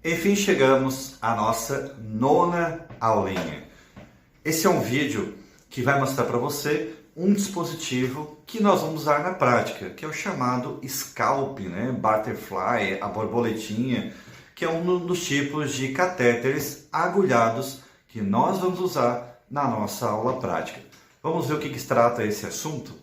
Enfim, chegamos à nossa nona aulinha. Esse é um vídeo que vai mostrar para você um dispositivo que nós vamos usar na prática, que é o chamado Scalp, Butterfly, a borboletinha, que é um dos tipos de catéteres agulhados que nós vamos usar na nossa aula prática. Vamos ver o que se trata esse assunto?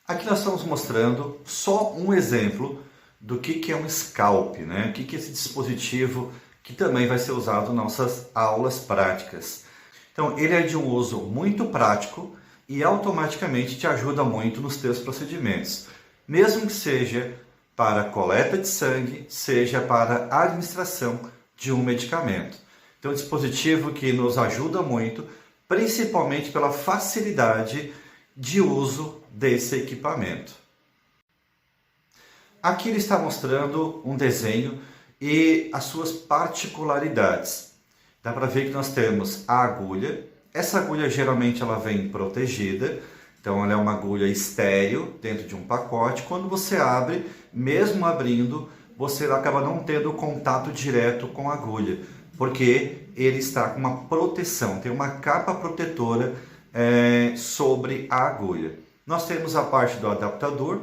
Aqui nós estamos mostrando só um exemplo do que é um scalp, O que é esse dispositivo que também vai ser usado nas nossas aulas práticas. Então, ele é de um uso muito prático e automaticamente te ajuda muito nos teus procedimentos, mesmo que seja para coleta de sangue, seja para a administração de um medicamento. Então, é um dispositivo que nos ajuda muito, principalmente pela facilidade de uso desse equipamento. Aqui ele está mostrando um desenho e as suas particularidades. Dá para ver que nós temos a agulha. Essa agulha geralmente ela vem protegida, então ela é uma agulha estéril dentro de um pacote. Quando você abre, mesmo abrindo, você acaba não tendo contato direto com a agulha, porque ele está com uma proteção, tem uma capa protetora sobre a agulha. Nós temos a parte do adaptador,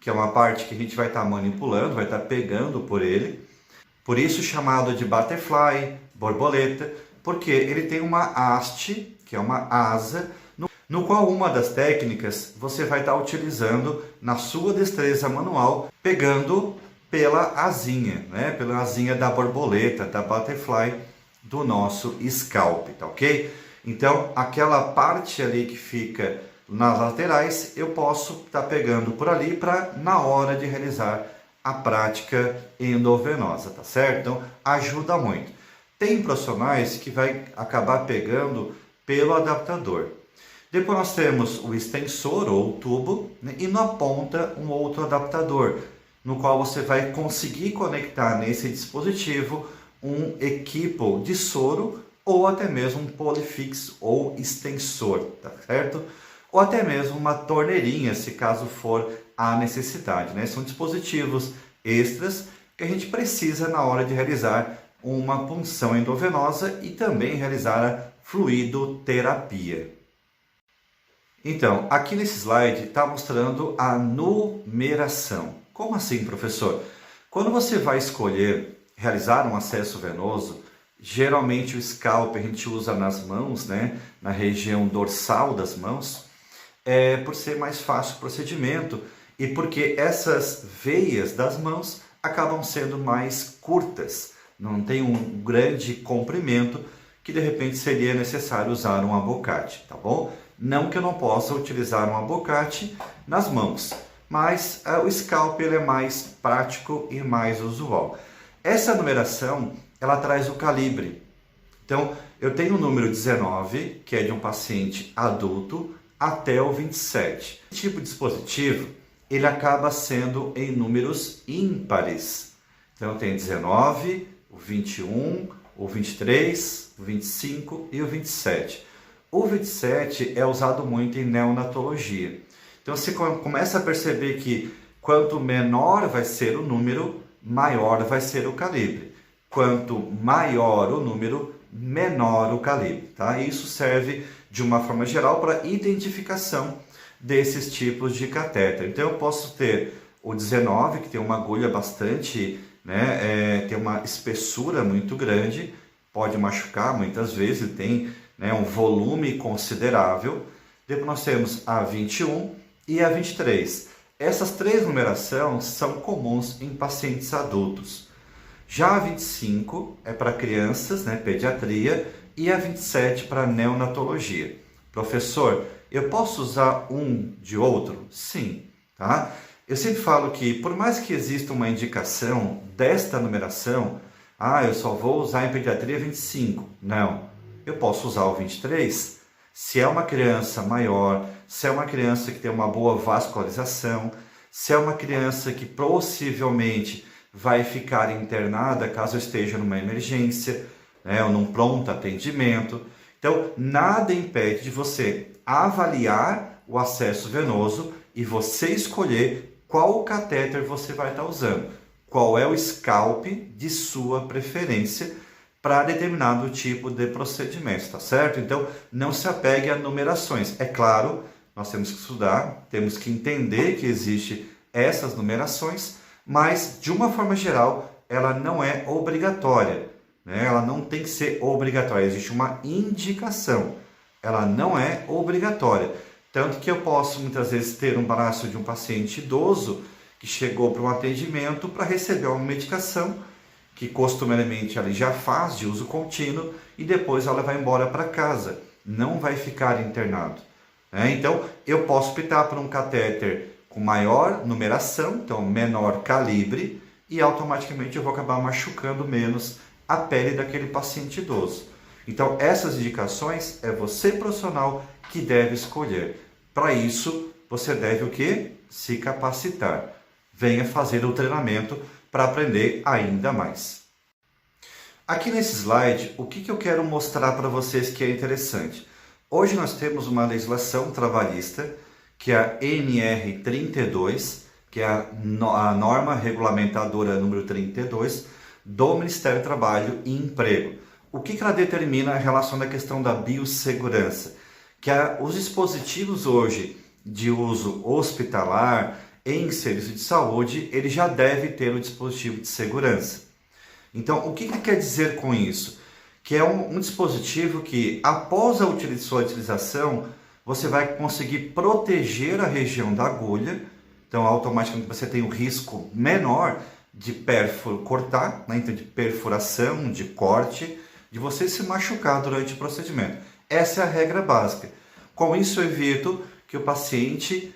que é uma parte que a gente vai estar manipulando, vai estar pegando por ele. Por isso chamado de butterfly, borboleta, porque ele tem uma haste, que é uma asa, no qual uma das técnicas você vai estar utilizando na sua destreza manual, pegando pela asinha, Pela asinha da borboleta, da butterfly, do nosso scalp, tá ok? Então, aquela parte ali que fica nas laterais, eu posso estar pegando por ali para na hora de realizar a prática endovenosa, tá certo? Então, ajuda muito. Tem profissionais que vai acabar pegando pelo adaptador. Depois nós temos o extensor ou o tubo, e na ponta um outro adaptador, no qual você vai conseguir conectar nesse dispositivo um equipo de soro ou até mesmo um polifix ou extensor, tá certo? Ou até mesmo uma torneirinha, se caso for a necessidade, São dispositivos extras que a gente precisa na hora de realizar uma punção endovenosa e também realizar a fluidoterapia. Então, aqui nesse slide está mostrando a numeração. Como assim, professor? Quando você vai escolher realizar um acesso venoso, geralmente o scalp a gente usa nas mãos, Na região dorsal das mãos, por ser mais fácil o procedimento e porque essas veias das mãos acabam sendo mais curtas, não tem um grande comprimento que de repente seria necessário usar um abocate, tá bom? Não que eu não possa utilizar um abocate nas mãos, mas o scalp ele é mais prático e mais usual. Essa numeração, ela traz o calibre. Então, eu tenho o número 19, que é de um paciente adulto, até o 27. Esse tipo de dispositivo, ele acaba sendo em números ímpares. Então, eu tenho 19, o 21, o 23, o 25 e o 27. O 27 é usado muito em neonatologia. Então, você começa a perceber que quanto menor vai ser o número, maior vai ser o calibre. Quanto maior o número, menor o calibre, tá? Isso serve de uma forma geral para identificação desses tipos de catéter. Então eu posso ter o 19, que tem uma agulha bastante, tem uma espessura muito grande, pode machucar muitas vezes, ele tem um volume considerável. Depois nós temos a 21 e a 23. Essas três numerações são comuns em pacientes adultos. Já a 25 é para crianças, pediatria, e a 27 para neonatologia. Professor, eu posso usar um de outro? Sim, tá? Eu sempre falo que, por mais que exista uma indicação desta numeração, eu só vou usar em pediatria 25. Não, eu posso usar o 23 se é uma criança maior, se é uma criança que tem uma boa vascularização, se é uma criança que possivelmente vai ficar internada caso esteja numa emergência, ou num pronto atendimento. Então, nada impede de você avaliar o acesso venoso e você escolher qual catéter você vai estar usando. qual é o scalp de sua preferência para determinado tipo de procedimento, tá certo? Então, não se apegue a numerações. É claro, nós temos que estudar, temos que entender que existe essas numerações, mas, de uma forma geral, ela não é obrigatória, né? Ela não tem que ser obrigatória, existe uma indicação, ela não é obrigatória. Tanto que eu posso, muitas vezes, ter um braço de um paciente idoso que chegou para um atendimento para receber uma medicação que costumeiramente ele já faz de uso contínuo e depois ela vai embora para casa, não vai ficar internado, né? Então, eu posso optar por um catéter com maior numeração, então menor calibre, e automaticamente eu vou acabar machucando menos a pele daquele paciente idoso. Então, essas indicações é você, profissional, que deve escolher. Para isso, você deve o quê? Se capacitar. Venha fazer o treinamento para aprender ainda mais. Aqui nesse slide, o que eu quero mostrar para vocês que é interessante? Hoje nós temos uma legislação trabalhista, que é a NR32, que é a norma regulamentadora número 32 do Ministério do Trabalho e Emprego. O que ela determina em relação à questão da biossegurança? Que os dispositivos hoje de uso hospitalar, em serviço de saúde, ele já deve ter o dispositivo de segurança. Então, o que ele quer dizer com isso? Que é um dispositivo que, após a sua utilização, você vai conseguir proteger a região da agulha. Então, automaticamente você tem um risco menor de cortar, né? Então, de perfuração, de corte, de você se machucar durante o procedimento. Essa é a regra básica. Com isso, eu evito que o paciente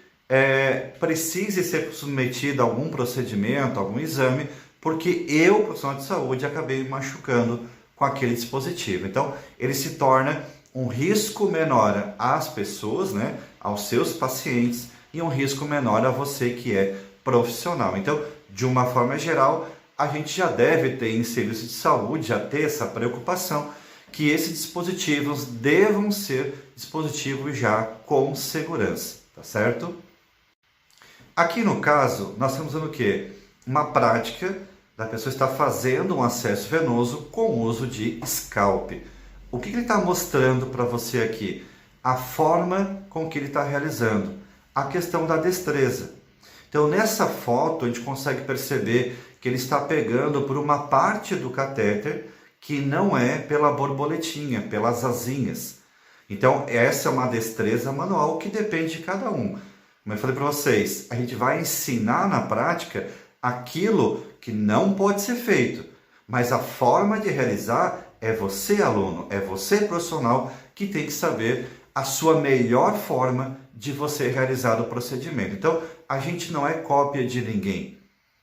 precise ser submetido a algum procedimento, algum exame, porque eu, profissional de saúde, acabei me machucando com aquele dispositivo. Então, ele se torna um risco menor às pessoas, né, aos seus pacientes, e um risco menor a você que é profissional. Então, de uma forma geral, a gente já deve ter em serviço de saúde, já ter essa preocupação que esses dispositivos devam ser dispositivos já com segurança, tá certo? Aqui no caso, nós estamos vendo o quê? Uma prática da pessoa estar fazendo um acesso venoso com o uso de scalp. O que ele está mostrando para você aqui? A forma com que ele está realizando, a questão da destreza. Então, nessa foto, a gente consegue perceber que ele está pegando por uma parte do catéter que não é pela borboletinha, pelas asinhas. Então, essa é uma destreza manual que depende de cada um. Como eu falei para vocês, a gente vai ensinar na prática aquilo que não pode ser feito, mas a forma de realizar é você, aluno, é você, profissional, que tem que saber a sua melhor forma de você realizar o procedimento. Então, a gente não é cópia de ninguém,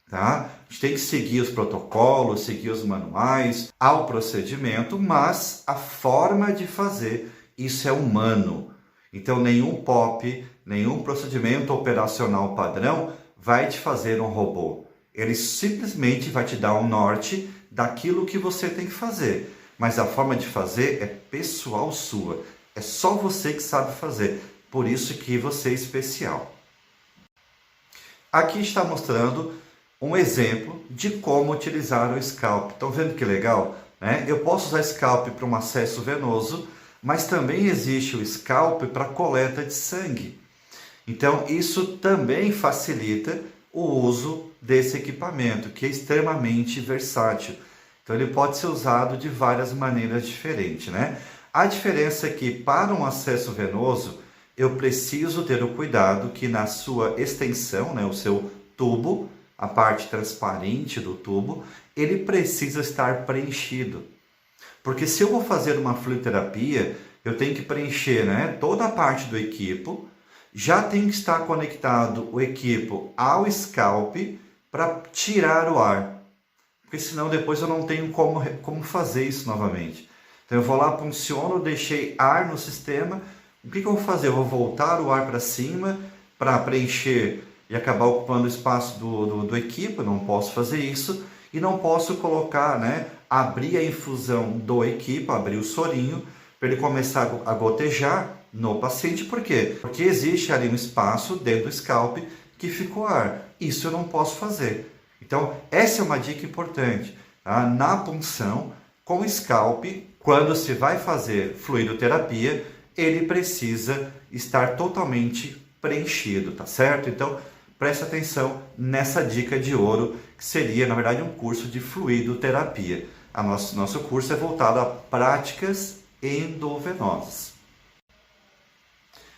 tá? A gente tem que seguir os protocolos, seguir os manuais ao procedimento, mas a forma de fazer, isso é humano. Então, nenhum POP, nenhum procedimento operacional padrão vai te fazer um robô. Ele simplesmente vai te dar um norte daquilo que você tem que fazer. Mas a forma de fazer é pessoal sua. É só você que sabe fazer. Por isso que você é especial. Aqui está mostrando um exemplo de como utilizar o scalp. Estão vendo que legal, né? Eu posso usar scalp para um acesso venoso, mas também existe o scalp para coleta de sangue. Então, isso também facilita o uso desse equipamento, que é extremamente versátil. Então, ele pode ser usado de várias maneiras diferentes, né? A diferença é que, para um acesso venoso, eu preciso ter o cuidado que na sua extensão, né, o seu tubo, a parte transparente do tubo, ele precisa estar preenchido. Porque se eu vou fazer uma fluidoterapia, eu tenho que preencher, né, toda a parte do equipo, já tem que estar conectado o equipo ao scalp para tirar o ar. Porque senão depois eu não tenho como fazer isso novamente. Então eu vou lá, funciono, deixei ar no sistema. O que eu vou fazer? Eu vou voltar o ar para cima para preencher e acabar ocupando o espaço do equipo. Eu não posso fazer isso. E não posso colocar, né, abrir a infusão do equipo, abrir o sorinho, para ele começar a gotejar no paciente. Por quê? Porque existe ali um espaço dentro do scalp que ficou ar. Isso eu não posso fazer. Então, essa é uma dica importante. Tá? Na punção, com scalp, quando se vai fazer fluidoterapia, ele precisa estar totalmente preenchido, tá certo? Então, preste atenção nessa dica de ouro, que seria, na verdade, um curso de fluidoterapia. Nosso curso é voltado a práticas endovenosas.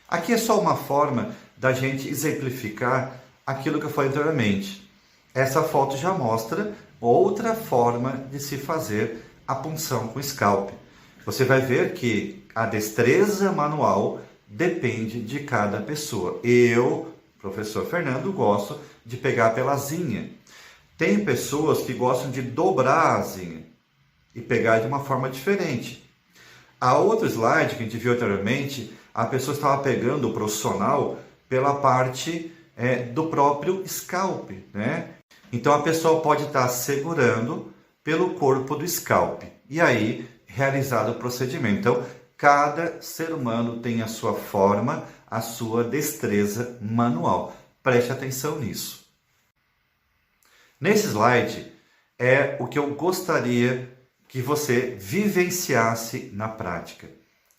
Aqui é só uma forma da gente exemplificar aquilo que eu falei anteriormente. Essa foto já mostra outra forma de se fazer a punção com scalp. Você vai ver que a destreza manual depende de cada pessoa. Eu, professor Fernando, gosto de pegar pela asinha. Tem pessoas que gostam de dobrar a asinha e pegar de uma forma diferente. A outro slide que a gente viu anteriormente, a pessoa estava pegando o profissional pela parte do próprio scalp, né? Então a pessoa pode estar segurando pelo corpo do scalp e aí realizado o procedimento. Então cada ser humano tem a sua forma, a sua destreza manual. Preste atenção nisso. Nesse slide é o que eu gostaria que você vivenciasse na prática.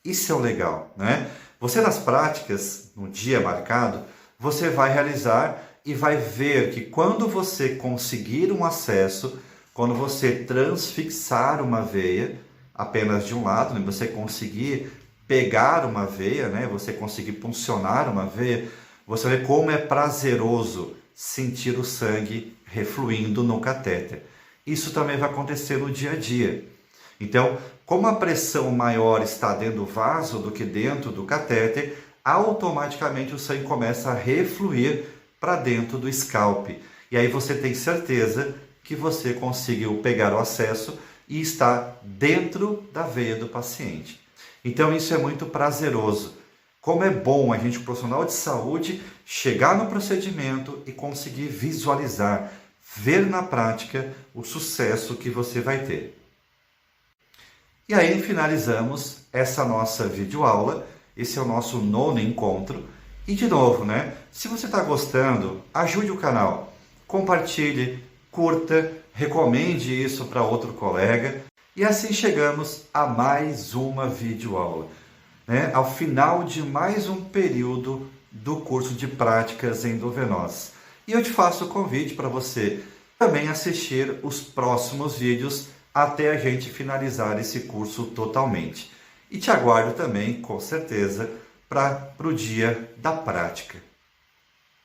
Isso é o legal, né? Você nas práticas, no dia marcado, você vai realizar e vai ver que quando você conseguir um acesso, quando você transfixar uma veia, apenas de um lado, né? Você conseguir pegar uma veia, né? Você conseguir puncionar uma veia, você vê como é prazeroso sentir o sangue refluindo no catéter. Isso também vai acontecer no dia a dia. Então, como a pressão maior está dentro do vaso do que dentro do catéter, automaticamente o sangue começa a refluir para dentro do scalp. E aí você tem certeza que você conseguiu pegar o acesso e está dentro da veia do paciente. Então isso é muito prazeroso. Como é bom a gente, profissional de saúde, chegar no procedimento e conseguir visualizar, ver na prática o sucesso que você vai ter. E aí finalizamos essa nossa videoaula. Esse é o nosso 9º encontro. E de novo, né? Se você está gostando, ajude o canal. Compartilhe, curta, recomende isso para outro colega. E assim chegamos a mais uma videoaula, né? Ao final de mais um período do curso de práticas endovenosas. E eu te faço o convite para você também assistir os próximos vídeos até a gente finalizar esse curso totalmente. E te aguardo também, com certeza, para o dia da prática.